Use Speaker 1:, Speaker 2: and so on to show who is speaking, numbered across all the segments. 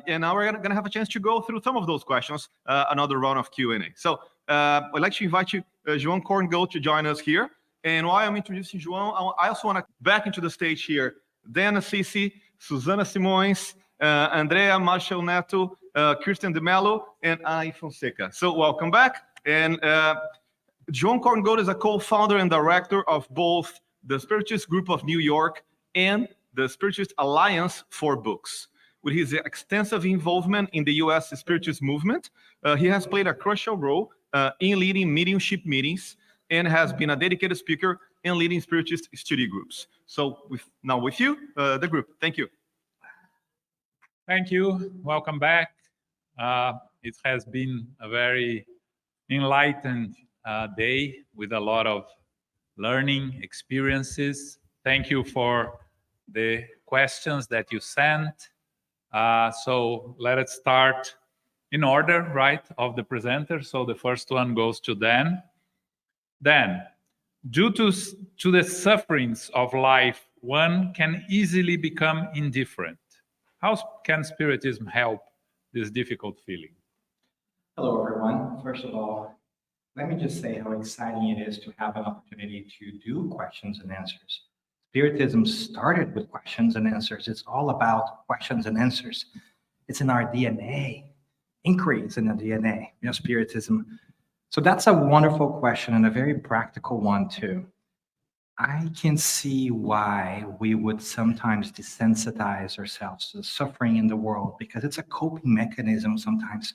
Speaker 1: And now we're going to have a chance to go through some of those questions, another round of Q&A. So I'd like to invite you, Joao Korngold, to join us here. And while I'm introducing Joao, I also want to back into the stage here Dan Assisi, Suzana Simoes, Andreia, Marshall Neto, Kirsten DeMelo, and Anahy Fonseca. So welcome back. And Joao Korngold is a co-founder and director of both the Spiritist Group of New York and the Spiritist Alliance for Books. With his extensive involvement in the U.S. Spiritist movement, he has played a crucial role in leading mediumship meetings and has been a dedicated speaker in leading Spiritist study groups. So now with you, the group. Thank you.
Speaker 2: Thank you. Welcome back. It has been a very enlightened day with a lot of learning experiences. Thank you for the questions that you sent. So let us start in order, right, of the presenter. So the first one goes to Dan. Dan, due to the sufferings of life, one can easily become indifferent. How can Spiritism help this difficult feeling?
Speaker 3: Hello, everyone. First of all, let me just say how exciting it is to have an opportunity to do questions and answers. Spiritism started with questions and answers. It's all about questions and answers. It's in our DNA. Inquiry is in the DNA, Spiritism. So that's a wonderful question and a very practical one, too. I can see why we would sometimes desensitize ourselves to the suffering in the world, because it's a coping mechanism sometimes.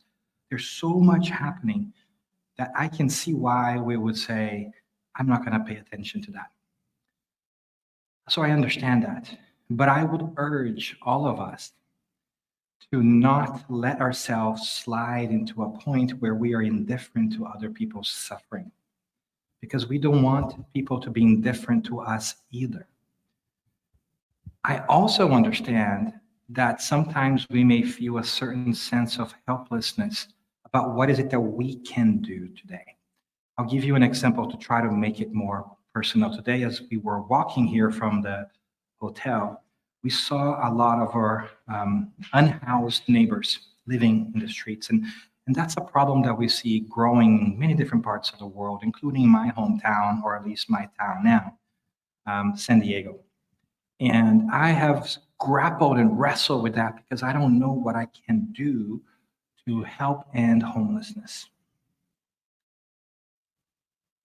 Speaker 3: There's so much happening that I can see why we would say, I'm not going to pay attention to that. So I understand that. But I would urge all of us to not let ourselves slide into a point where we are indifferent to other people's suffering, because we don't want people to be indifferent to us either. I also understand that sometimes we may feel a certain sense of helplessness about what is it that we can do today. I'll give you an example to try to make it more personal. Today, as we were walking here from the hotel, we saw a lot of our unhoused neighbors living in the streets. And that's a problem that we see growing in many different parts of the world, including my hometown, or at least my town now, San Diego. And I have grappled and wrestled with that because I don't know what I can do to help end homelessness.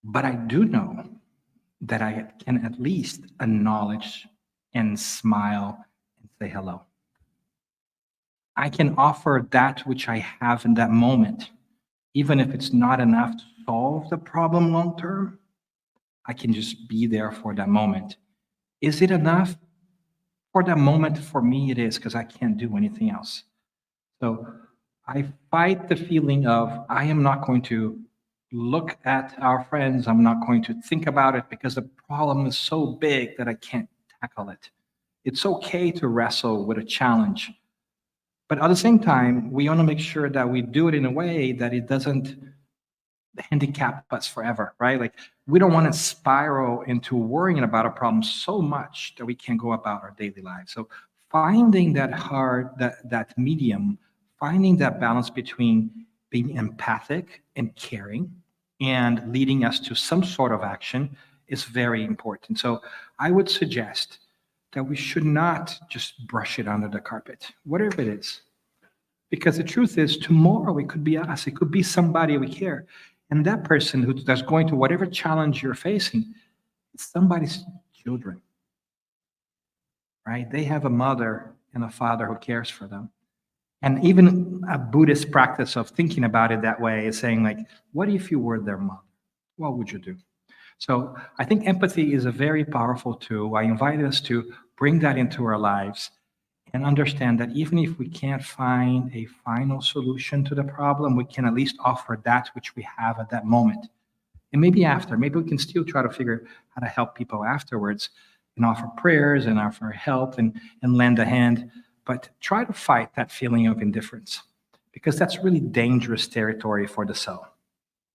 Speaker 3: But I do know that I can at least acknowledge and smile and say hello. I can offer that which I have in that moment, even if it's not enough to solve the problem long term. I can just be there for that moment. Is it enough? For that moment, for me, it is, because I can't do anything else. So I fight the feeling of I am not going to look at our friends. I'm not going to think about it because the problem is so big that I can't tackle it. It's okay to wrestle with a challenge. But at the same time, we want to make sure that we do it in a way that it doesn't handicap us forever, right? Like, we don't want to spiral into worrying about a problem so much that we can't go about our daily lives. So finding that medium, finding that balance between being empathic and caring and leading us to some sort of action is very important. So I would suggest that we should not just brush it under the carpet, whatever it is. Because the truth is, tomorrow it could be us, it could be somebody we care. And that person that's going to whatever challenge you're facing, it's somebody's children, right? They have a mother and a father who cares for them. And even a Buddhist practice of thinking about it that way is saying, like, what if you were their mother? What would you do? So I think empathy is a very powerful tool. I invite us to bring that into our lives and understand that even if we can't find a final solution to the problem, we can at least offer that which we have at that moment. And maybe we can still try to figure how to help people afterwards and offer prayers and offer help and lend a hand. But try to fight that feeling of indifference, because that's really dangerous territory for the soul,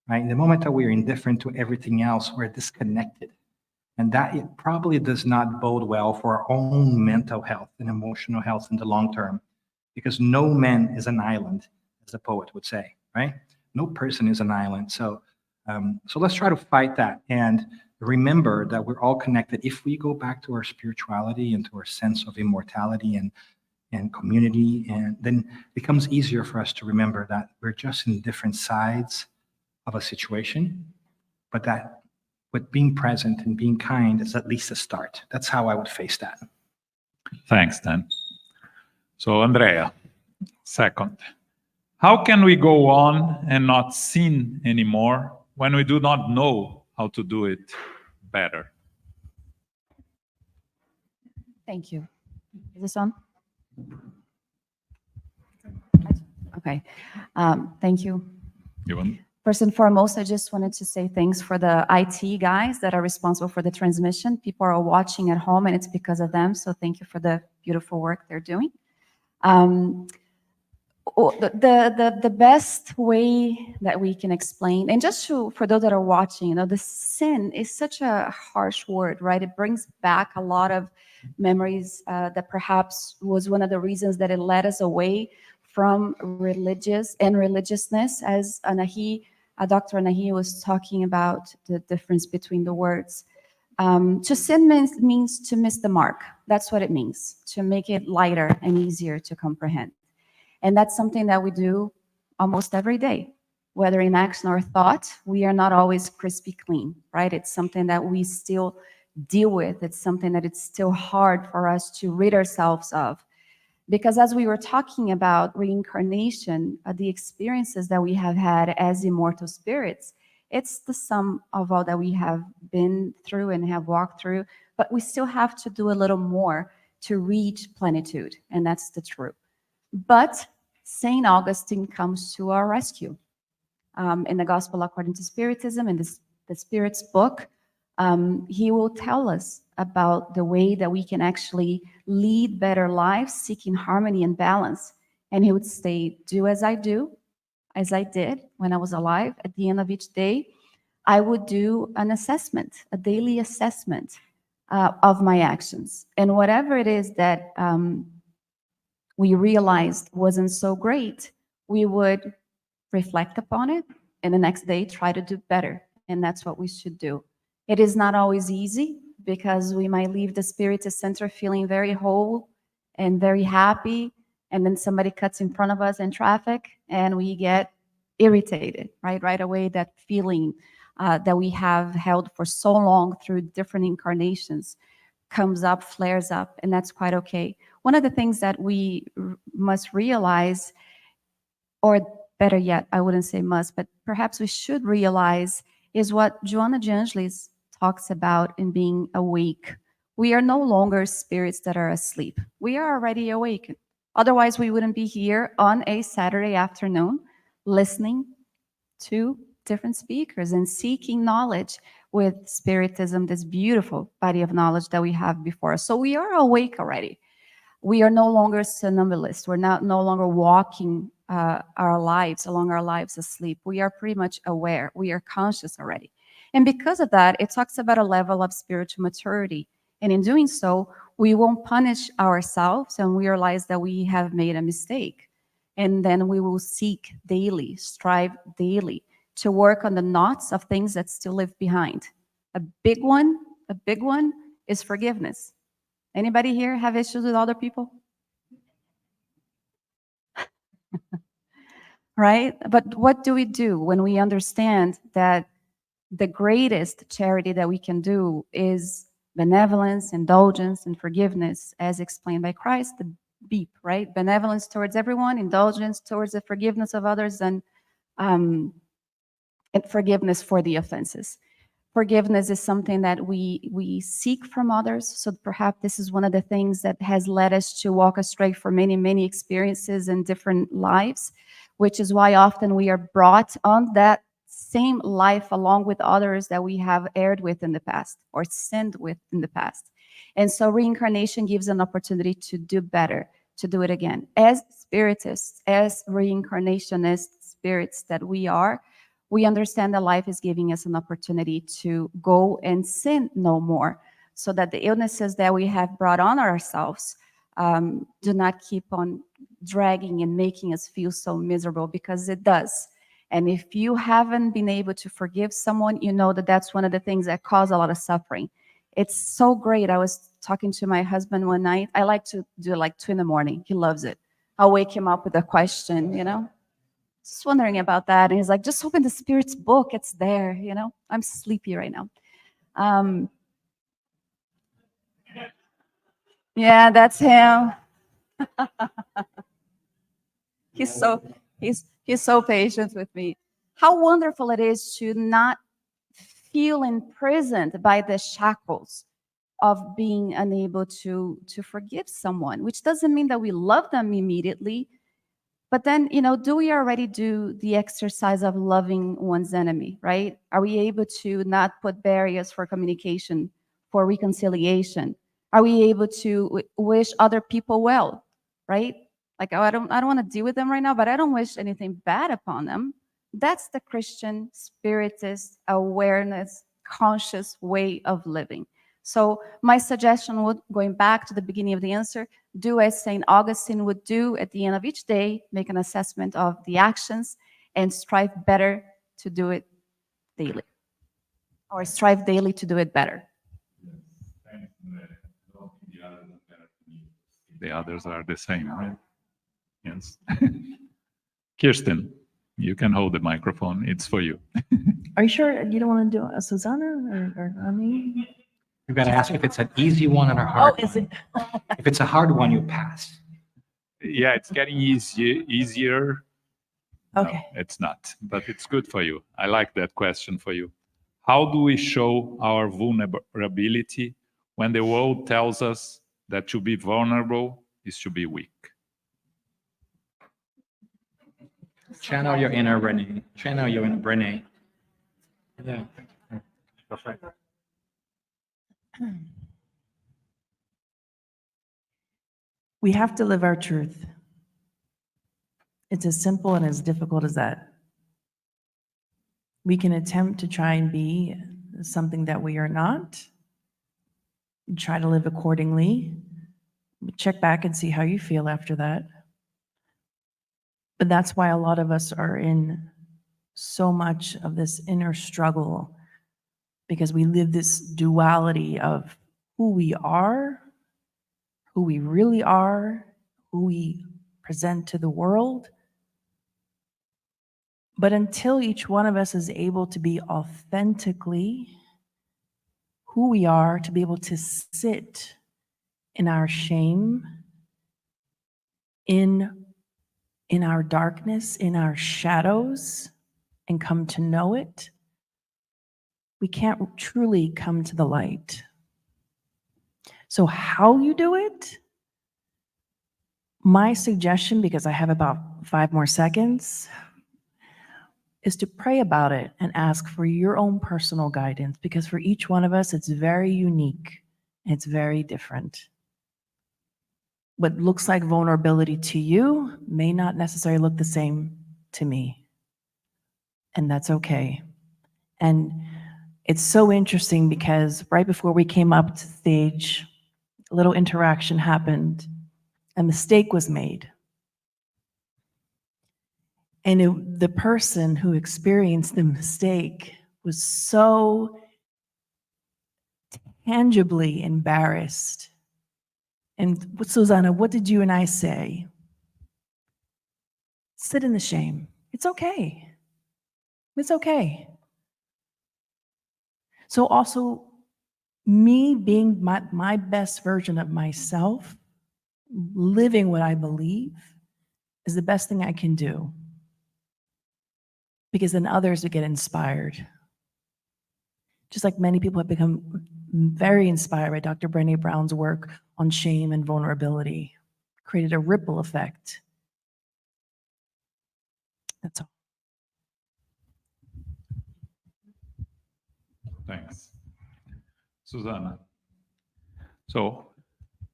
Speaker 3: right? In the moment that we're indifferent to everything else, we're disconnected. And that it probably does not bode well for our own mental health and emotional health in the long term, because no man is an island, as the poet would say, right? No person is an island. So let's try to fight that and remember that we're all connected. If we go back to our spirituality and to our sense of immortality and community, and then it becomes easier for us to remember that we're just in different sides of a situation, but being present and being kind is at least a start. That's how I would face that.
Speaker 2: Thanks, Dan. So, Andreia, second, how can we go on and not sin anymore when we do not know how to do it better?
Speaker 4: Thank you. Is this on? Okay. Thank you.
Speaker 2: You want?
Speaker 4: First and foremost, I just wanted to say thanks for the IT guys that are responsible for the transmission. People are watching at home, and it's because of them. So thank you for the beautiful work they're doing. The best way that we can explain, and just for those that are watching, the sin is such a harsh word, right? It brings back a lot of memories that perhaps was one of the reasons that it led us away from religiousness, as Anahy, Dr. Anahy was talking about the difference between the words. To sin means to miss the mark. That's what it means, to make it lighter and easier to comprehend. And that's something that we do almost every day, whether in action or thought. We are not always crispy clean, right? It's something that we still deal with. It's something that it's still hard for us to rid ourselves of. Because as we were talking about reincarnation, the experiences that we have had as immortal spirits, it's the sum of all that we have been through and have walked through, but we still have to do a little more to reach plenitude, and that's the truth. But St. Augustine comes to our rescue. In the Gospel According to Spiritism, in the Spirit's book, he will tell us about the way that we can actually lead better lives, seeking harmony and balance. And he would say, do as I do, as I did when I was alive. At the end of each day, I would do an assessment, a daily assessment of my actions. And whatever it is that we realized wasn't so great, we would reflect upon it, and the next day try to do better. And that's what we should do. It is not always easy, because we might leave the Spiritist Center feeling very whole and very happy, and then somebody cuts in front of us in traffic and we get irritated, right? Right away, that feeling that we have held for so long through different incarnations comes up, flares up, and that's quite okay. One of the things that we must realize, or better yet, I wouldn't say must, but perhaps we should realize, is what Joanna de Angelis talks about in being awake. We are no longer spirits that are asleep. We are already awakened. Otherwise, we wouldn't be here on a Saturday afternoon listening to different speakers and seeking knowledge with Spiritism, this beautiful body of knowledge that we have before us. So we are awake already. We are no longer somnambulists. We're no longer walking our lives asleep. We are pretty much aware. We are conscious already. And because of that, it talks about a level of spiritual maturity. And in doing so, we won't punish ourselves and we realize that we have made a mistake. And then we will seek daily, strive daily to work on the knots of things that still live behind. A big one is forgiveness. Anybody here have issues with other people? Right? But what do we do when we understand that the greatest charity that we can do is benevolence, indulgence, and forgiveness, as explained by Christ, the beep, right? Benevolence towards everyone, indulgence towards the forgiveness of others, and forgiveness for the offenses. Forgiveness is something that we seek from others. So perhaps this is one of the things that has led us to walk astray for many, many experiences and different lives, which is why often we are brought on that same life along with others that we have erred with in the past or sinned with in the past. And so reincarnation gives an opportunity to do better, to do it again. As spiritists, as reincarnationist spirits that we are, we understand that life is giving us an opportunity to go and sin no more, so that the illnesses that we have brought on ourselves do not keep on dragging and making us feel so miserable, because it does. And if you haven't been able to forgive someone, you know that that's one of the things that cause a lot of suffering. It's so great. I was talking to my husband one night. I like to do it like 2 a.m. He loves it. I'll wake him up with a question, just wondering about that. And he's like, just open the Spirit's book. It's there, I'm sleepy right now. Yeah, that's him. He's so patient with me. How wonderful it is to not feel imprisoned by the shackles of being unable to forgive someone, which doesn't mean that we love them immediately. But then, do we already do the exercise of loving one's enemy, right? Are we able to not put barriers for communication, for reconciliation? Are we able to wish other people well, right? Like, oh, I don't want to deal with them right now, but I don't wish anything bad upon them. That's the Christian, Spiritist, awareness, conscious way of living. So my suggestion would, going back to the beginning of the answer, do as St. Augustine would do at the end of each day, make an assessment of the actions and strive better to do it daily, or strive daily to do it better.
Speaker 2: The others are the same, right? Yes. Kirsten, you can hold the microphone. It's for you.
Speaker 5: Are you sure you don't want to do a Suzana or Anahy?
Speaker 3: You've got to ask if it's an easy one or a hard
Speaker 5: Oh, is
Speaker 3: one.
Speaker 5: it?
Speaker 3: If it's a hard one, you pass.
Speaker 2: Yeah, it's getting easier.
Speaker 5: Okay.
Speaker 2: No, it's not, but it's good for you. I like that question for you. How do we show our vulnerability when the world tells us that to be vulnerable is to be weak?
Speaker 3: Channel your inner Renee. Channel your inner Renee. Yeah. Perfect.
Speaker 5: We have to live our truth. It's as simple and as difficult as that. We can attempt to try and be something that we are not, and try to live accordingly. Check back and see how you feel after that. But that's why a lot of us are in so much of this inner struggle, because we live this duality of who we are, who we really are, who we present to the world. But until each one of us is able to be authentically who we are, to be able to sit in our shame, in our darkness, in our shadows, and come to know it, we can't truly come to the light. So how you do it? My suggestion, because I have about 5 more seconds, is to pray about it and ask for your own personal guidance, because for each one of us, it's very unique. It's very different. What looks like vulnerability to you may not necessarily look the same to me. And that's okay. And it's so interesting because right before we came up to stage, a little interaction happened. A mistake was made. And the person who experienced the mistake was so tangibly embarrassed. And Suzana, what did you and I say? Sit in the shame. It's okay. It's okay. So also, me being my best version of myself, living what I believe, is the best thing I can do. Because then others would get inspired. Just like many people have become very inspired by Dr. Brené Brown's work on shame and vulnerability, created a ripple effect. That's all.
Speaker 2: Thanks. Suzana. So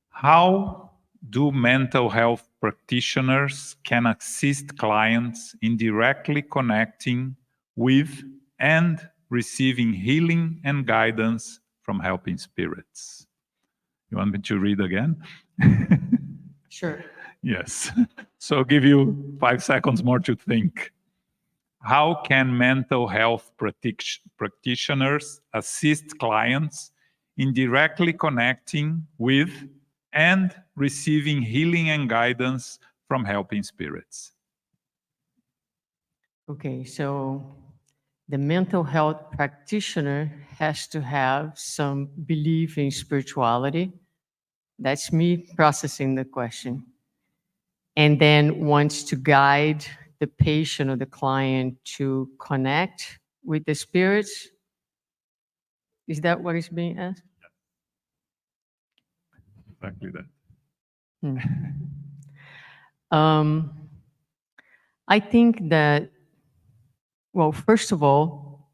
Speaker 2: how do mental health practitioners can assist clients in directly connecting with, and receiving healing and guidance from helping spirits. You want me to read again?
Speaker 6: Sure.
Speaker 2: Yes. So I'll give you 5 seconds more to think. How can mental health practitioners assist clients in directly connecting with and receiving healing and guidance from helping spirits?
Speaker 6: Okay, so the mental health practitioner has to have some belief in spirituality. That's me processing the question. And then wants to guide the patient or the client to connect with the spirits. Is that what is being asked?
Speaker 2: Exactly that.
Speaker 6: I think that, well, first of all,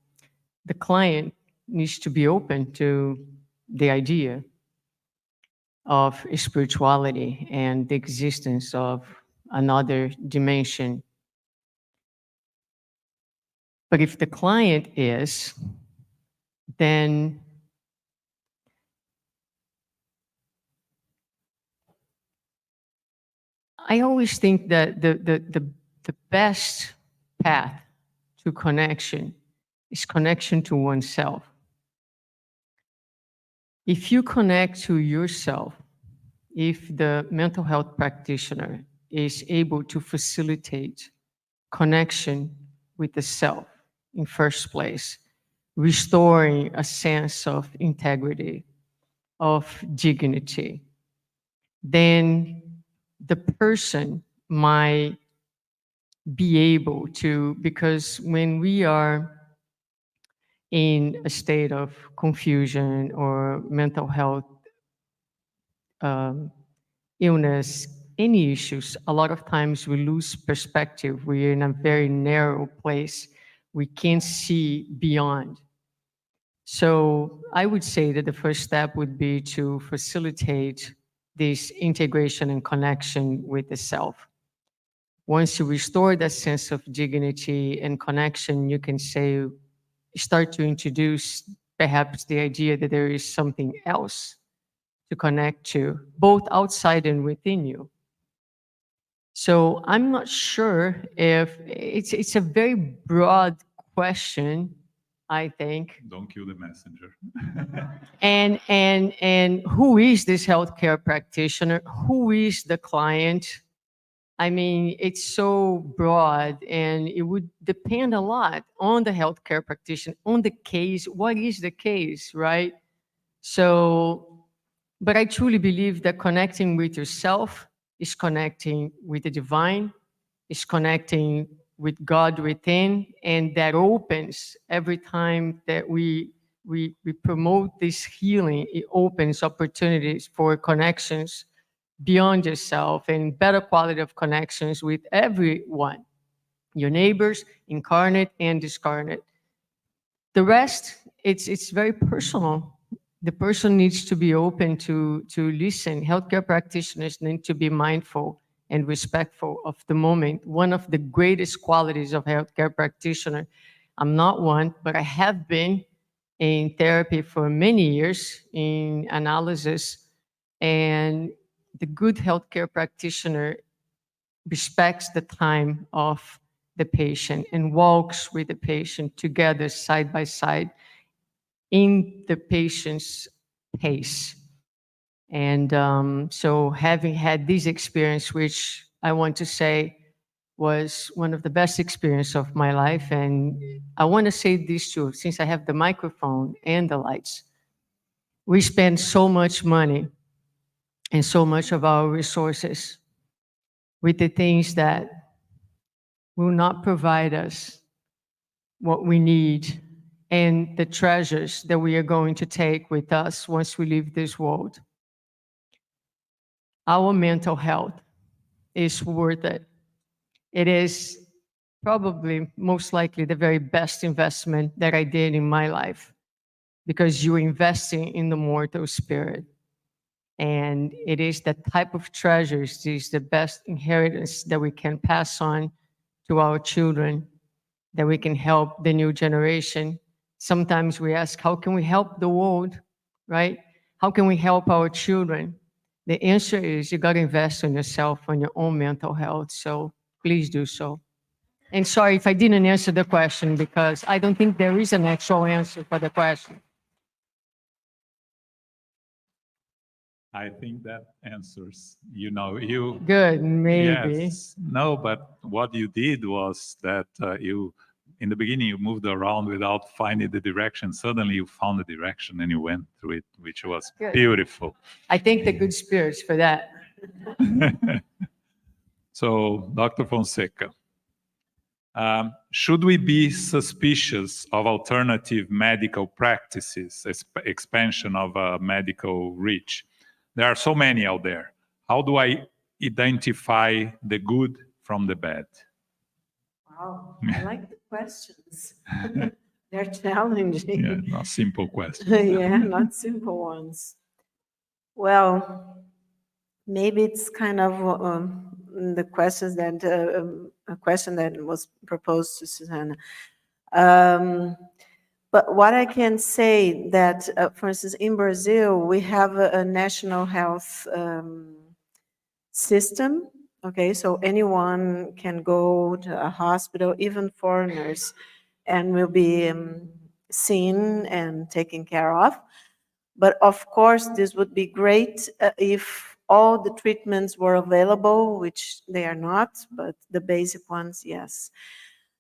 Speaker 6: the client needs to be open to the idea of spirituality and the existence of another dimension. But if the client is, then I always think that the best path to connection is connection to oneself. If you connect to yourself, if the mental health practitioner is able to facilitate connection with the self in first place, restoring a sense of integrity, of dignity, then the person might be able to, because when we are in a state of confusion or mental health illness, any issues, a lot of times we lose perspective. We're in a very narrow place. We can't see beyond. So I would say that the first step would be to facilitate this integration and connection with the self. Once you restore that sense of dignity and connection, you can say, start to introduce perhaps the idea that there is something else to connect to, both outside and within you. So I'm not sure if it's a very broad question, I think.
Speaker 2: Don't kill the messenger.
Speaker 6: And who is this healthcare practitioner? Who is the client? I mean, it's so broad, and it would depend a lot on the healthcare practitioner, on the case. What is the case, right? So, but I truly believe that connecting with yourself is connecting with the divine, is connecting with God within, and that opens every time that we promote this healing. It opens opportunities for connections beyond yourself and better quality of connections with everyone, your neighbors, incarnate and discarnate. The rest, it's very personal. The person needs to be open to listen. Healthcare practitioners need to be mindful and respectful of the moment. One of the greatest qualities of healthcare practitioner, I'm not one, but I have been in therapy for many years in analysis, and the good healthcare practitioner respects the time of the patient and walks with the patient together side by side in the patient's pace. And so having had this experience, which I want to say was one of the best experiences of my life, and I want to say this too, since I have the microphone and the lights, we spend so much money and so much of our resources with the things that will not provide us what we need and the treasures that we are going to take with us once we leave this world. Our mental health is worth it. It is probably most likely the very best investment that I did in my life, because you're investing in the mortal spirit. And it is the type of treasures, it is the best inheritance that we can pass on to our children that we can help the new generation. Sometimes we ask, how can we help the world, right? How can we help our children? The answer is you got to invest in yourself, on your own mental health. So please do so. And sorry if I didn't answer the question, because I don't think there is an actual answer for the question.
Speaker 2: I think that answers, you.
Speaker 6: Good, maybe.
Speaker 2: Yes. No, but what you did was that in the beginning, you moved around without finding the direction. Suddenly you found the direction and you went through it, which was
Speaker 6: Good.
Speaker 2: beautiful.
Speaker 6: I thank the good spirits for that.
Speaker 2: So, Dr. Fonseca, should we be suspicious of alternative medical practices, expansion of medical reach? There are so many out there. How do I identify the good from the bad?
Speaker 7: Wow, I like the questions. They're challenging.
Speaker 2: Yeah, not simple questions.
Speaker 7: Yeah, not simple ones. Well, maybe it's kind of the questions that a question that was proposed to Suzana. But what I can say that, for instance, in Brazil, we have a national health system. Okay, so anyone can go to a hospital, even foreigners, and will be seen and taken care of. But of course, this would be great if all the treatments were available, which they are not, but the basic ones, yes.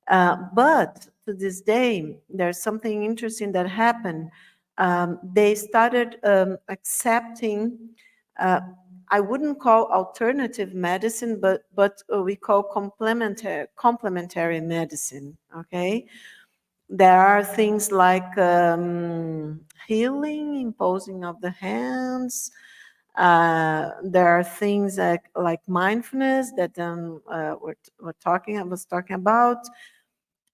Speaker 7: But to this day, there's something interesting that happened. They started accepting, I wouldn't call alternative medicine, but we call complementary medicine, okay? There are things like healing, imposing of the hands. There are things like mindfulness that I was talking about.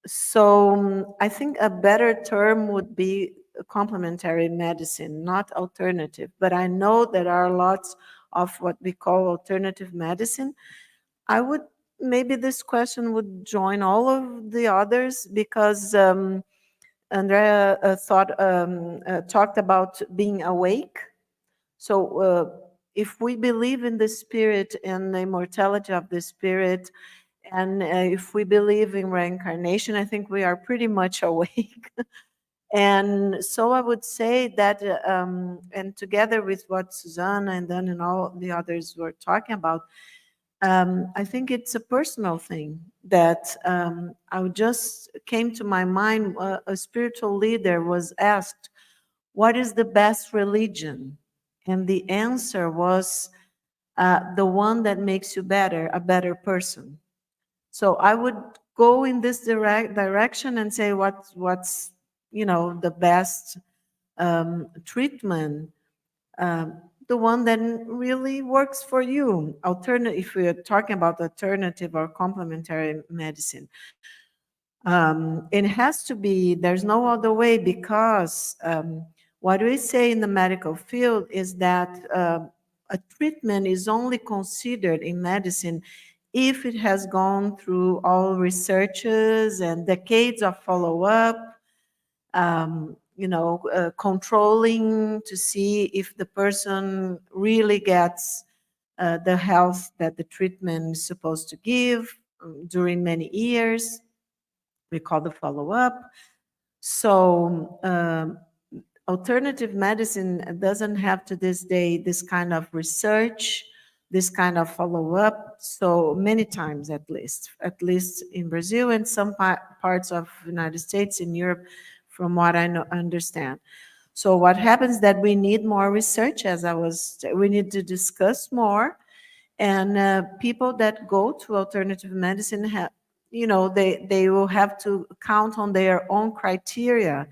Speaker 7: So I think a better term would be complementary medicine, not alternative. But I know there are lots of what we call alternative medicine. I would, maybe this question would join all of the others, because Andreia talked about being awake. So if we believe in the spirit and the immortality of the spirit, and if we believe in reincarnation, I think we are pretty much awake. And so I would say that, and together with what Suzana and Dan and all the others were talking about, I think it's a personal thing that I just came to my mind. A spiritual leader was asked, what is the best religion? And the answer was the one that makes you better, a better person. So I would go in this direction and say what's the best treatment, the one that really works for you. If we are talking about alternative or complementary medicine, it has to be. There's no other way, because what we say in the medical field is that a treatment is only considered in medicine if it has gone through all researches and decades of follow-up, controlling to see if the person really gets the health that the treatment is supposed to give during many years. We call the follow-up. So alternative medicine doesn't have to this day this kind of research, this kind of follow-up, so many times at least in Brazil and some parts of the United States, in Europe, from what I understand. So what happens that we need more research, we need to discuss more, and people that go to alternative medicine they will have to count on their own criteria,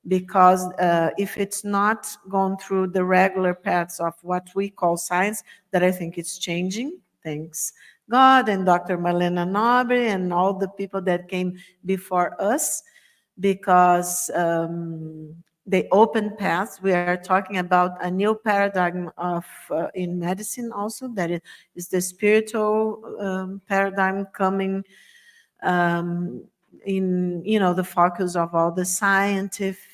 Speaker 7: because if it's not gone through the regular paths of what we call science, that I think it's changing, thanks God and Dr. Marlena Nobre and all the people that came before us, because they open paths. We are talking about a new paradigm of in medicine also, that is the spiritual paradigm coming in the focus of all the scientists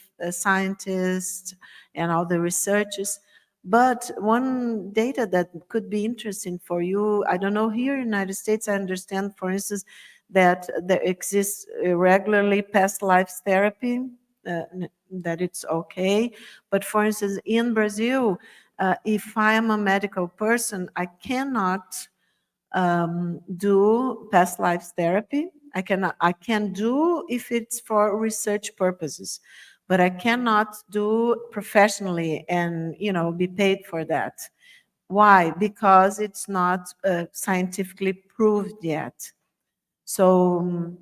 Speaker 7: and all the researchers. But one data that could be interesting for you, I don't know, here in the United States, I understand, for instance, that there exists regularly past lives therapy, that it's okay. But for instance, in Brazil, if I am a medical person, I cannot do past lives therapy. I can do if it's for research purposes, but I cannot do professionally and be paid for that. Why? Because it's not scientifically proved yet. So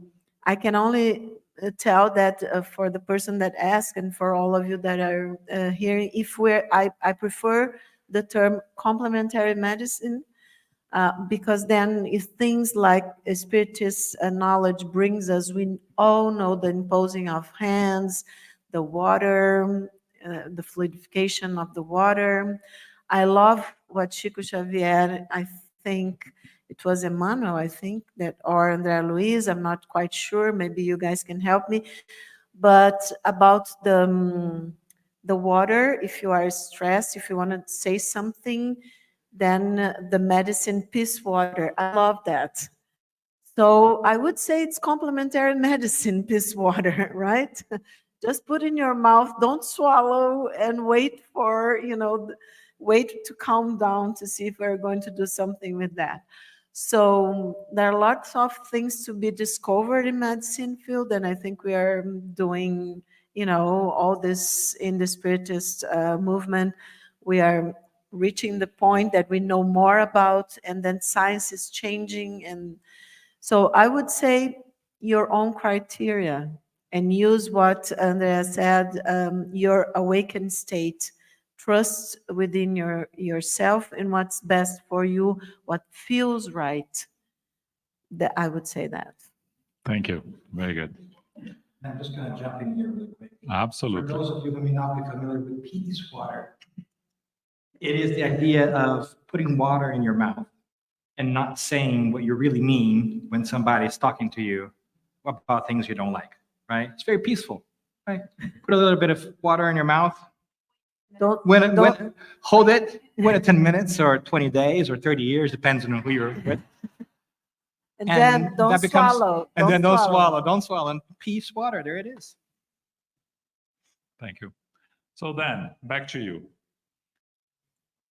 Speaker 7: I can only tell that for the person that asked and for all of you that are hearing, I prefer the term complementary medicine. Because then if things like Spiritist knowledge brings us, we all know the imposing of hands, the water, the fluidification of the water. I love what Chico Xavier, I think it was Emmanuel, I think, or Andrea Luiz, I'm not quite sure, maybe you guys can help me, but about the water, if you are stressed, if you want to say something, then the medicine peace water. I love that. So I would say it's complementary medicine, peace water, right? Just put in your mouth, don't swallow, and wait for, wait to calm down to see if we're going to do something with that. So there are lots of things to be discovered in medicine field, and I think we are doing, all this in the Spiritist movement. We are reaching the point that we know more about, and then science is changing. And so I would say your own criteria and use what Andrea said, your awakened state. Trust within yourself and what's best for you, what feels right. That I would say that.
Speaker 2: Thank you. Very good.
Speaker 3: I'm just going to jump in here really quick.
Speaker 2: Absolutely.
Speaker 3: For those of you who may not be familiar with peace water, it is the idea of putting water in your mouth and not saying what you really mean when somebody is talking to you about things you don't like, right? It's very peaceful, right? Put a little bit of water in your mouth. Hold it, wait 10 minutes or 20 days or 30 years, depends on who you're with.
Speaker 7: And then don't swallow.
Speaker 3: And then don't swallow. And peace water, there it is.
Speaker 2: Thank you. So then, back to you.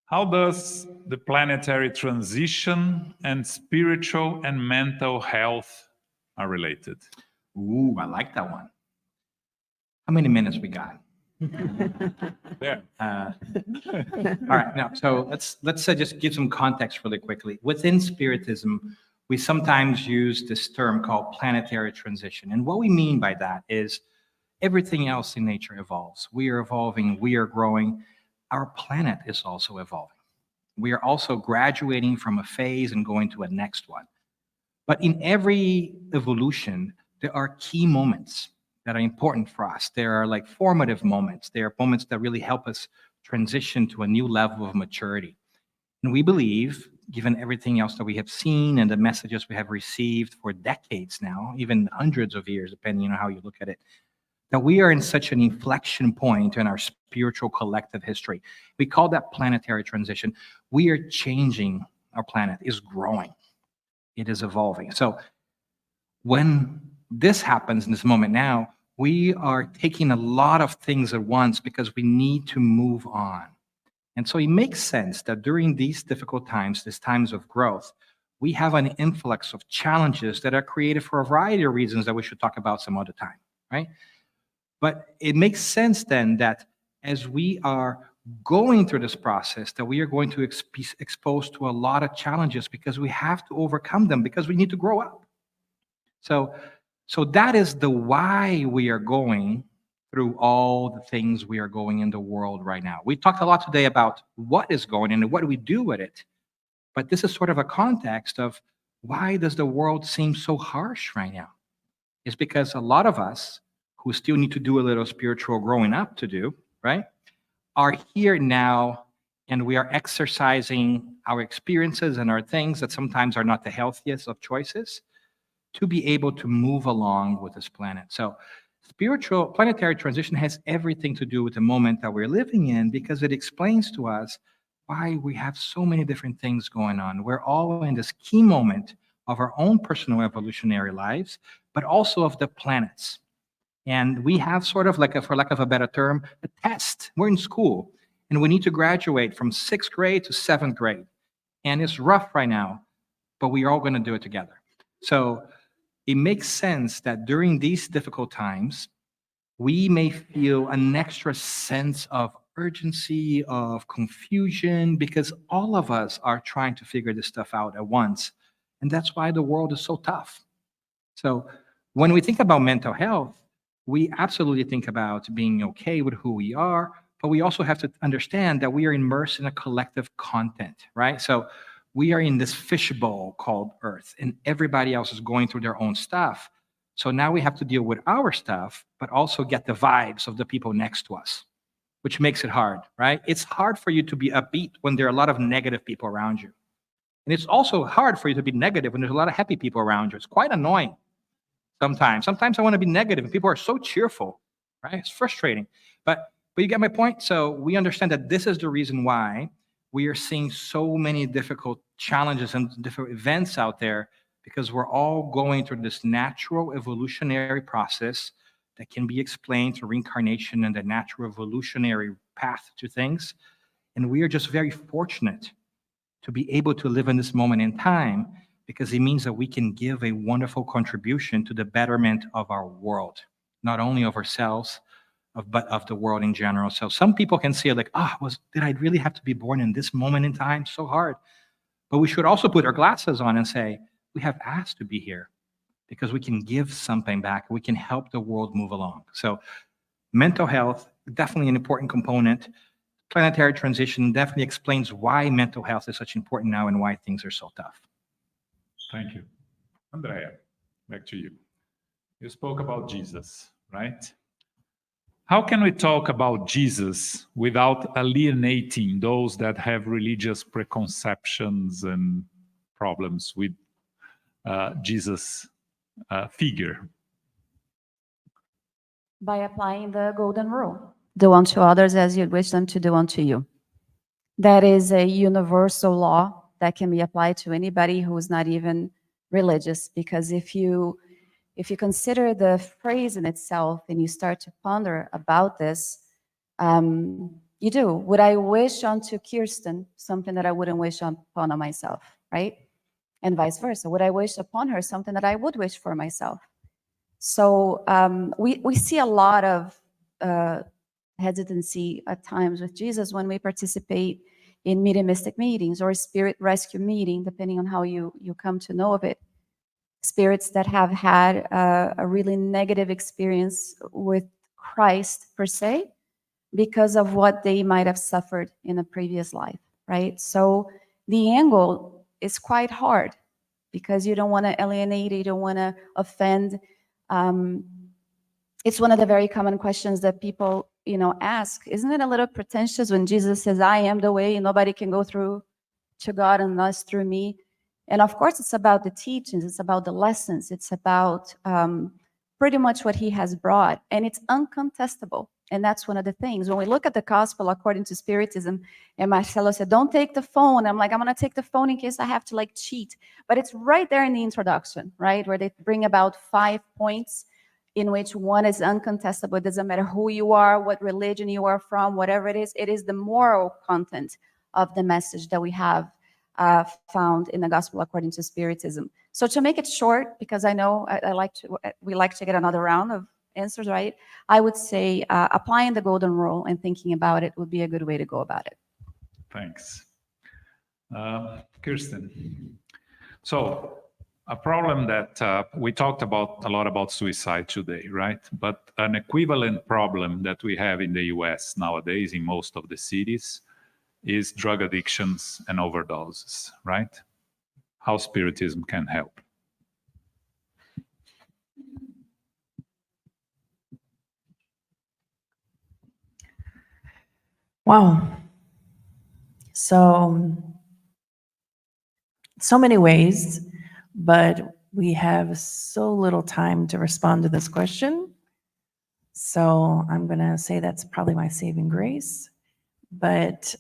Speaker 2: How does the planetary transition and spiritual and mental health are related?
Speaker 3: Ooh, I like that one. How many minutes we got?
Speaker 2: There.
Speaker 3: All right, now, so let's just give some context really quickly. Within Spiritism, we sometimes use this term called planetary transition. And what we mean by that is everything else in nature evolves. We are evolving, we are growing. Our planet is also evolving. We are also graduating from a phase and going to a next one. But in every evolution, there are key moments that are important for us. There are like formative moments. There are moments that really help us transition to a new level of maturity. And we believe, given everything else that we have seen and the messages we have received for decades now, even hundreds of years, depending on how you look at it, that we are in such an inflection point in our spiritual collective history. We call that planetary transition. We are changing. Our planet is growing. It is evolving. So when this happens in this moment now, we are taking a lot of things at once because we need to move on. And so it makes sense that during these difficult times, these times of growth, we have an influx of challenges that are created for a variety of reasons that we should talk about some other time, right? But it makes sense then that as we are going through this process, that we are going to be exposed to a lot of challenges because we have to overcome them because we need to grow up. So that is the why we are going through all the things we are going in the world right now. We talked a lot today about what is going on and what do we do with it. But this is sort of a context of why does the world seem so harsh right now? It's because a lot of us who still need to do a little spiritual growing up to do, right, are here now and we are exercising our experiences and our things that sometimes are not the healthiest of choices. to be able to move along with this planet. So spiritual planetary transition has everything to do with the moment that we're living in, because it explains to us why we have so many different things going on. We're all in this key moment of our own personal evolutionary lives, but also of the planet's. And we have sort of like, for lack of a better term, a test. We're in school, and we need to graduate from 6th grade to 7th grade. And it's rough right now, but we're all going to do it together. So it makes sense that during these difficult times, we may feel an extra sense of urgency, of confusion, because all of us are trying to figure this stuff out at once. And that's why the world is so tough. So when we think about mental health, we absolutely think about being okay with who we are, but we also have to understand that we are immersed in a collective content, right? So we are in this fishbowl called Earth, and everybody else is going through their own stuff. So now we have to deal with our stuff, but also get the vibes of the people next to us, which makes it hard, right? It's hard for you to be upbeat when there are a lot of negative people around you. And it's also hard for you to be negative when there's a lot of happy people around you. It's quite annoying sometimes. Sometimes I want to be negative, and people are so cheerful, right? It's frustrating. But you get my point? So we understand that this is the reason why we are seeing so many difficult challenges and different events out there, because we're all going through this natural evolutionary process that can be explained through reincarnation and the natural evolutionary path to things. And we are just very fortunate to be able to live in this moment in time, because it means that we can give a wonderful contribution to the betterment of our world, not only of ourselves, but of the world in general. So some people can say like, did I really have to be born in this moment in time? So hard. But we should also put our glasses on and say, we have asked to be here because we can give something back. We can help the world move along. So mental health, definitely an important component. Planetary transition definitely explains why mental health is such important now and why things are so tough.
Speaker 2: Thank you. Andreia, back to you. You spoke about Jesus, right? How can we talk about Jesus without alienating those that have religious preconceptions and problems with Jesus' figure?
Speaker 4: By applying the golden rule. Do unto others as you'd wish them to do unto you. That is a universal law that can be applied to anybody who is not even religious, because if you consider the phrase in itself and you start to ponder about this, you do. Would I wish unto Kirsten something that I wouldn't wish upon myself, right? And vice versa. Would I wish upon her something that I would wish for myself? So we see a lot of hesitancy at times with Jesus when we participate in mediumistic meetings or spirit rescue meeting, depending on how you come to know of it. Spirits that have had a really negative experience with Christ per se, because of what they might have suffered in a previous life, right? So the angle is quite hard because you don't want to alienate, you don't want to offend. It's one of the very common questions that people, ask. Isn't it a little pretentious when Jesus says, I am the way, and nobody can go through to God unless through me? And of course, it's about the teachings, it's about the lessons, it's about pretty much what he has brought, and it's uncontestable. And that's one of the things. When we look at the gospel according to Spiritism, and Marcelo said, don't take the phone. I'm like, I'm going to take the phone in case I have to cheat. But it's right there in the introduction, right? Where they bring about 5 points in which one is uncontestable. It doesn't matter who you are, what religion you are from, whatever it is the moral content of the message that we have found in the gospel according to Spiritism. So to make it short, because I know we like to get another round of answers, right? I would say applying the golden rule and thinking about it would be a good way to go about it.
Speaker 2: Thanks. Kirsten. So a problem that we talked about a lot about suicide today, right? But an equivalent problem that we have in the US nowadays in most of the cities is drug addictions and overdoses, right? How Spiritism can help.
Speaker 5: Wow. So many ways, but we have so little time to respond to this question. So I'm going to say that's probably my saving grace. But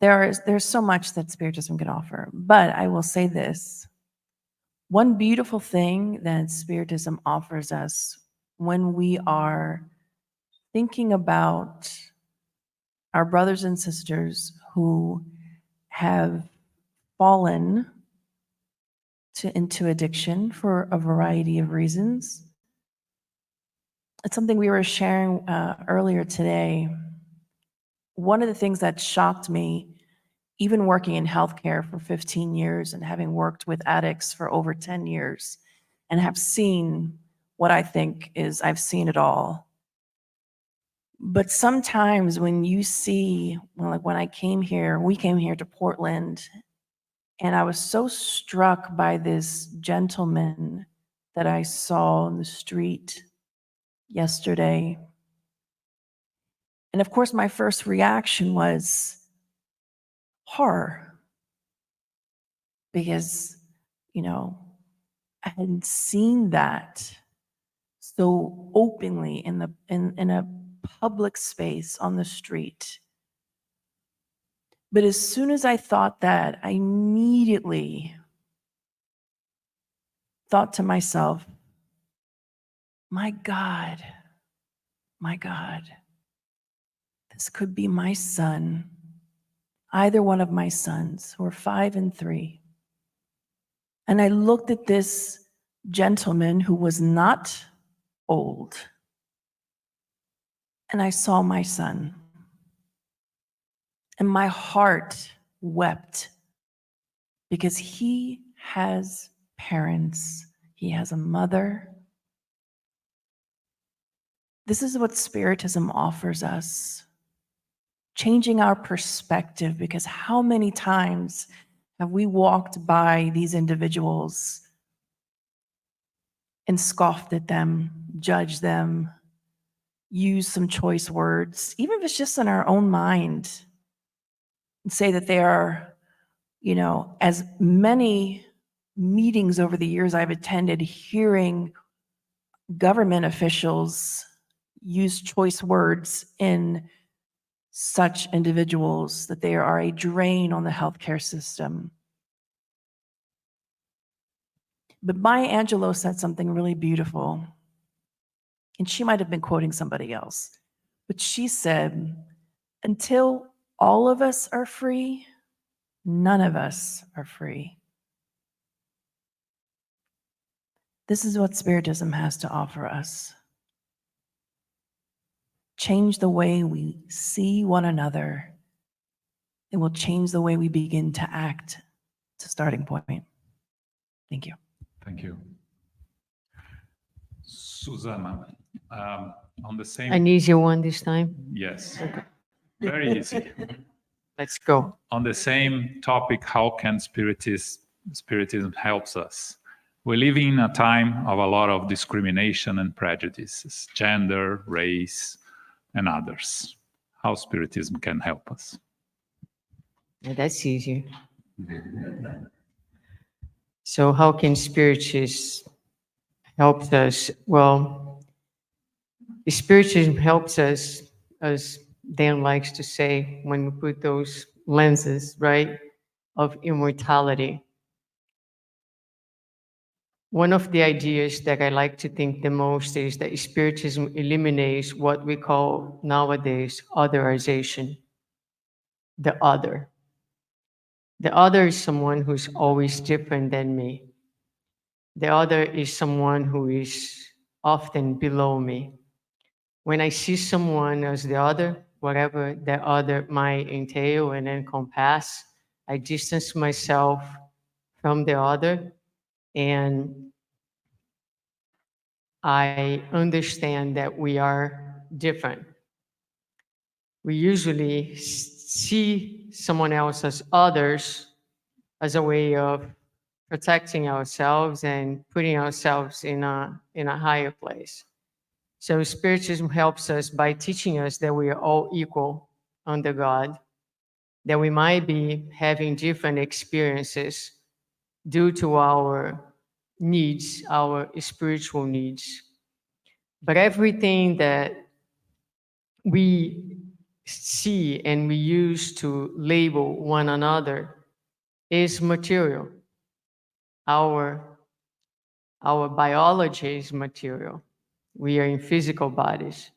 Speaker 5: there's so much that Spiritism can offer. But I will say this. One beautiful thing that Spiritism offers us when we are thinking about our brothers and sisters who have fallen into addiction for a variety of reasons. It's something we were sharing earlier today. One of the things that shocked me, even working in healthcare for 15 years and having worked with addicts for over 10 years and have seen what I think is, I've seen it all. But sometimes when you see, like when I came here, we came here to Portland, and I was so struck by this gentleman that I saw on the street yesterday. And of course, my first reaction was horror, because, you know, I hadn't seen that so openly in a public space on the street. But as soon as I thought that, I immediately thought to myself, my God, this could be my son, either one of my sons who are 5 and 3. And I looked at this gentleman who was not old, and I saw my son. And my heart wept, because he has parents, he has a mother. This is what Spiritism offers us, changing our perspective, because how many times have we walked by these individuals and scoffed at them, judged them, used some choice words, even if it's just in our own mind, and say that they are, you know, as many meetings over the years I've attended, hearing government officials use choice words in such individuals, that they are a drain on the healthcare system. But Maya Angelou said something really beautiful, and she might have been quoting somebody else, but she said, until all of us are free, none of us are free. This is what Spiritism has to offer us. Change the way we see one another. It will change the way we begin to act. It's a starting point. Thank you.
Speaker 2: Thank you. Suzana, on the same...
Speaker 6: An easier one this time.
Speaker 2: Yes, very easy.
Speaker 6: Let's go.
Speaker 2: On the same topic, how can Spiritism helps us? We live in a time of a lot of discrimination and prejudices, gender, race, and others. How Spiritism can help us?
Speaker 6: Yeah, that's easier. So how can Spiritism help us? Well, Spiritism helps us, as Dan likes to say, when we put those lenses, right, of immortality. One of the ideas that I like to think the most is that Spiritism eliminates what we call nowadays otherization, the other. The other is someone who's always different than me. The other is someone who is often below me. When I see someone as the other, whatever that other might entail and encompass, I distance myself from the other, and I understand that we are different. We usually see someone else as others as a way of protecting ourselves and putting ourselves in a higher place. So Spiritism helps us by teaching us that we are all equal under God, that we might be having different experiences due to our needs, our spiritual needs. But everything that we see and we use to label one another is material. Our biology is material. We are in physical bodies.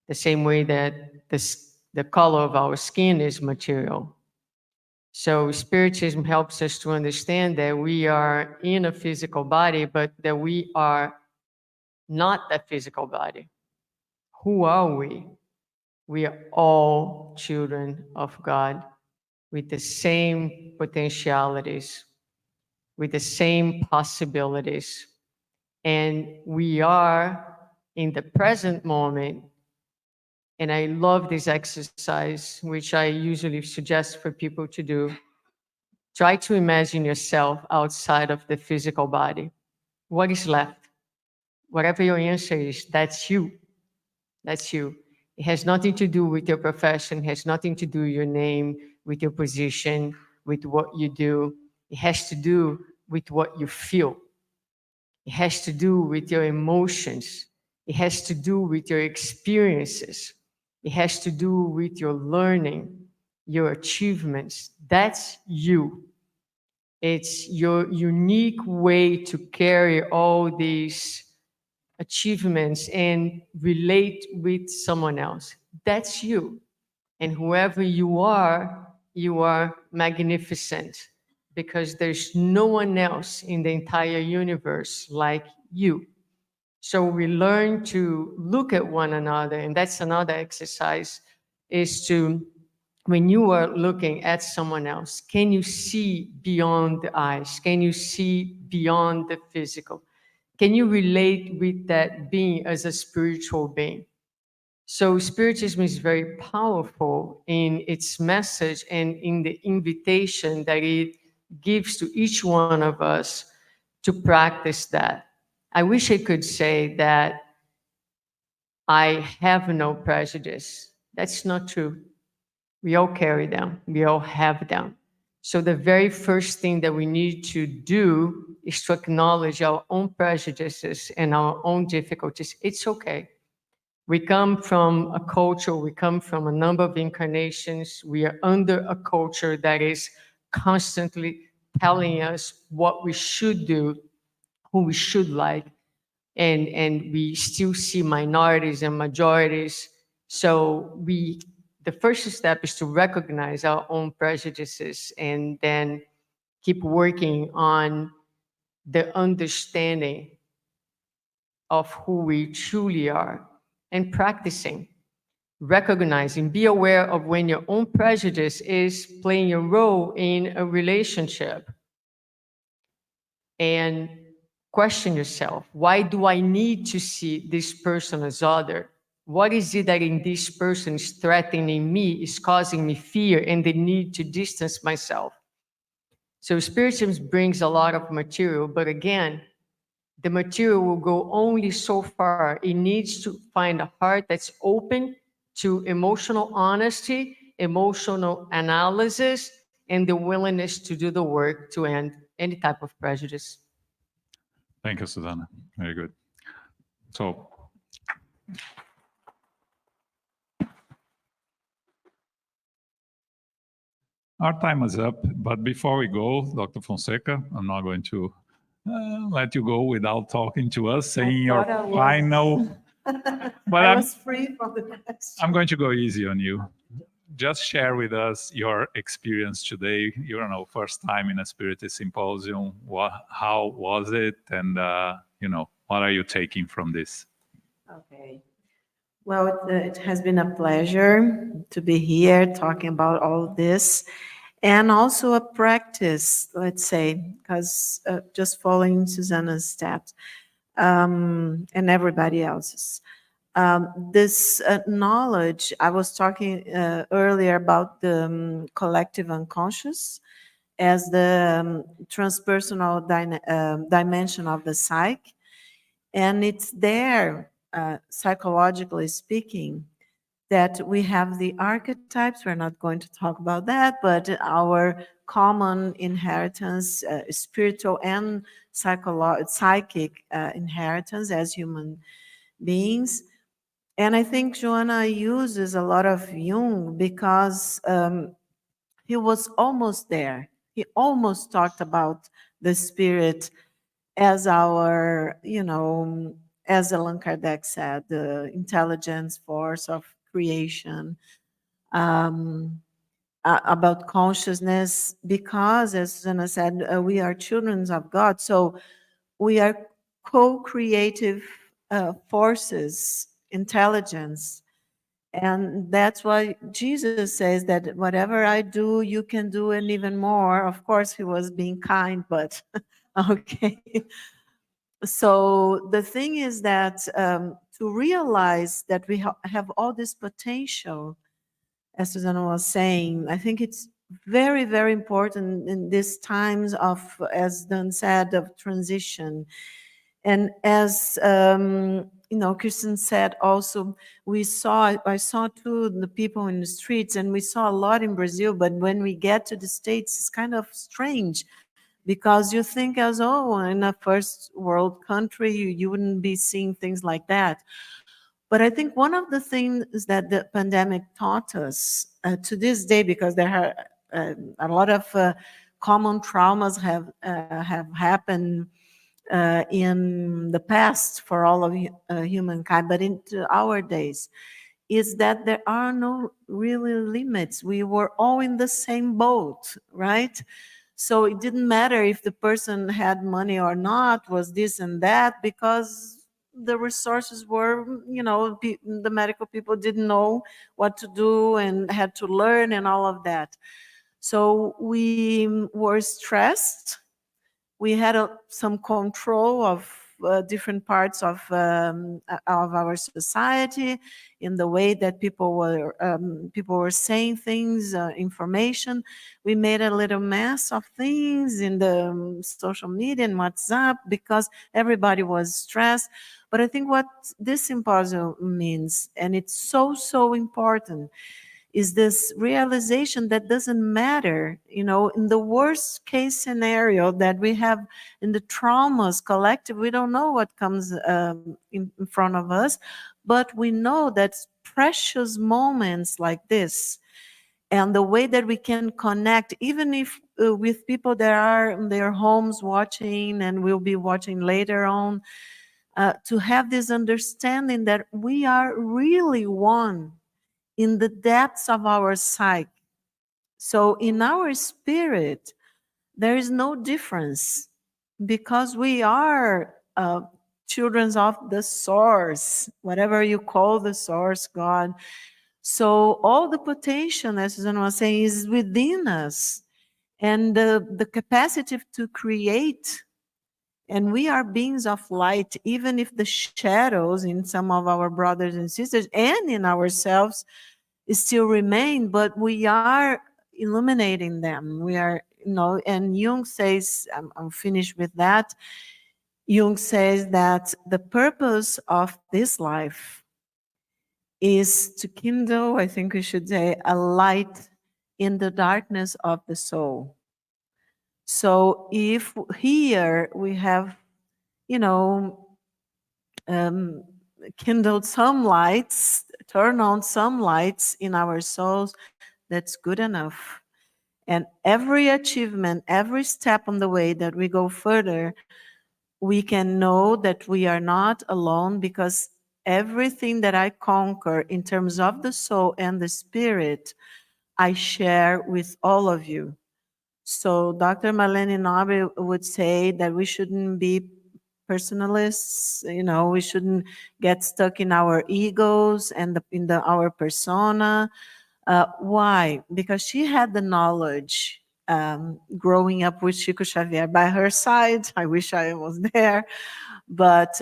Speaker 6: The same way that the color of our skin is material. So Spiritism helps us to understand that we are in a physical body, but that we are not that physical body. Who are we? We are all children of God with the same potentialities, with the same possibilities. And we are in the present moment. And I love this exercise, which I usually suggest for people to do. Try to imagine yourself outside of the physical body. What is left? Whatever your answer is, that's you. That's you. It has nothing to do with your profession, has nothing to do with your name, with your position, with what you do. It has to do with what you feel. It has to do with your emotions. It has to do with your experiences. It has to do with your learning, your achievements. That's you. It's your unique way to carry all these achievements and relate with someone else. That's you. And whoever you are magnificent because there's no one else in the entire universe like you. So we learn to look at one another, and that's another exercise, is to, when you are looking at someone else, can you see beyond the eyes? Can you see beyond the physical? Can you relate with that being as a spiritual being? So Spiritism is very powerful in its message and in the invitation that it gives to each one of us to practice that. I wish I could say that I have no prejudice. That's not true. We all carry them. We all have them. So the very first thing that we need to do is to acknowledge our own prejudices and our own difficulties. It's okay. We come from a culture, we come from a number of incarnations. We are under a culture that is constantly telling us what we should do, who we should like, and we still see minorities and majorities. So the first step is to recognize our own prejudices and then keep working on the understanding of who we truly are and practicing, recognizing, be aware of when your own prejudice is playing a role in a relationship. And question yourself, why do I need to see this person as other? What is it that in this person is threatening me, is causing me fear and the need to distance myself? So Spiritism brings a lot of material, but again, the material will go only so far. It needs to find a heart that's open to emotional honesty, emotional analysis, and the willingness to do the work to end any type of prejudice.
Speaker 2: Thank you, Suzana. Very good. So, our time is up, but before we go, Dr. Fonseca, I'm not going to let you go without talking to us, saying your final. But
Speaker 7: I was free from the question.
Speaker 2: I'm going to go easy on you. Just share with us your experience today. You don't know, first time in a Spiritist Symposium. How was it? And, what are you taking from this?
Speaker 7: Okay. Well, it has been a pleasure to be here talking about all of this, and also a practice, let's say, because just following Suzana's steps and everybody else's. This knowledge, I was talking earlier about the collective unconscious as the transpersonal dimension of the psyche. And it's there, psychologically speaking, that we have the archetypes. We're not going to talk about that, but our common inheritance, spiritual and psychic inheritance as human beings. And I think Joanna uses a lot of Jung because he was almost there. He almost talked about the spirit as our, as Allan Kardec said, the intelligence force of creation, about consciousness, because, as Suzana said, we are children of God. So we are co-creative forces, intelligence. And that's why Jesus says that whatever I do, you can do, and even more. Of course, he was being kind, but okay. So the thing is that to realize that we have all this potential, as Suzana was saying, I think it's very, very important in these times of, as Dan said, of transition. And as Kirsten said also, I saw too the people in the streets, and we saw a lot in Brazil, but when we get to the States, it's kind of strange, because you think as, in a first world country, you wouldn't be seeing things like that. But I think one of the things that the pandemic taught us to this day, because there are a lot of common traumas have happened in the past for all of humankind, but into our days, is that there are no really limits. We were all in the same boat, right? So it didn't matter if the person had money or not, was this and that, because the resources were, the medical people didn't know what to do and had to learn and all of that. So we were stressed. We had some control of different parts of our society, in the way that people were saying things, information. We made a little mess of things in the social media and WhatsApp, because everybody was stressed. But I think what this symposium means, and it's so, so important, is this realization that doesn't matter, in the worst case scenario that we have, in the traumas collective, we don't know what comes in front of us, but we know that precious moments like this, and the way that we can connect, even if with people that are in their homes watching and will be watching later on, to have this understanding that we are really one in the depths of our psyche. So in our spirit, there is no difference, because we are children of the source, whatever you call the source, God. So all the potential, as Suzana was saying, is within us, and the capacity to create. And we are beings of light, even if the shadows in some of our brothers and sisters and in ourselves still remain, but we are illuminating them. We are, and Jung says, I'm finished with that. Jung says that the purpose of this life is to kindle, I think we should say, a light in the darkness of the soul. So if here we have, kindled some lights, turn on some lights in our souls, that's good enough. And every achievement, every step on the way that we go further, we can know that we are not alone, because everything that I conquer in terms of the soul and the spirit, I share with all of you. So Dr. Marlene Nobre would say that we shouldn't be personalists, we shouldn't get stuck in our egos and our persona. Why? Because she had the knowledge, growing up with Chico Xavier by her side. I wish I was there, but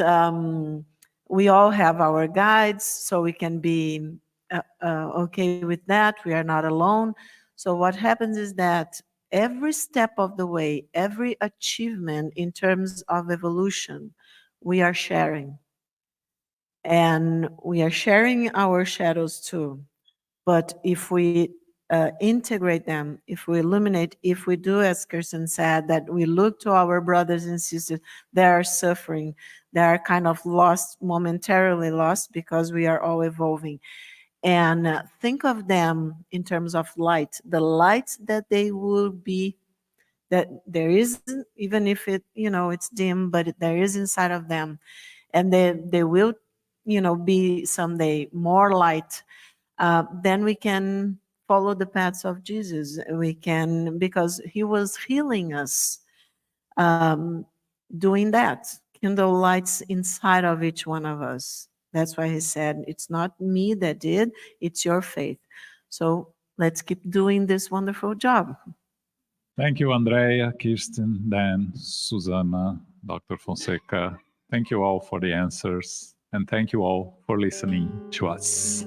Speaker 7: we all have our guides, so we can be okay with that. We are not alone. So what happens is that every step of the way, every achievement in terms of evolution, we are sharing. and we are sharing our shadows too. But if we integrate them, if we illuminate, if we do, as Kirsten said, that we look to our brothers and sisters that are suffering, they are kind of lost, momentarily lost, because we are all evolving. And think of them in terms of light, the light that they will be, that there is, even if it, it's dim, but there is inside of them. And they will, be someday more light. Then we can follow the paths of Jesus. We can, because he was healing us, doing that, kindle lights inside of each one of us. That's why he said, it's not me that did, it's your faith. So let's keep doing this wonderful job.
Speaker 2: Thank you, Andreia, Kirsten, Dan, Suzana, Dr. Fonseca. Thank you all for the answers, and thank you all for listening to us.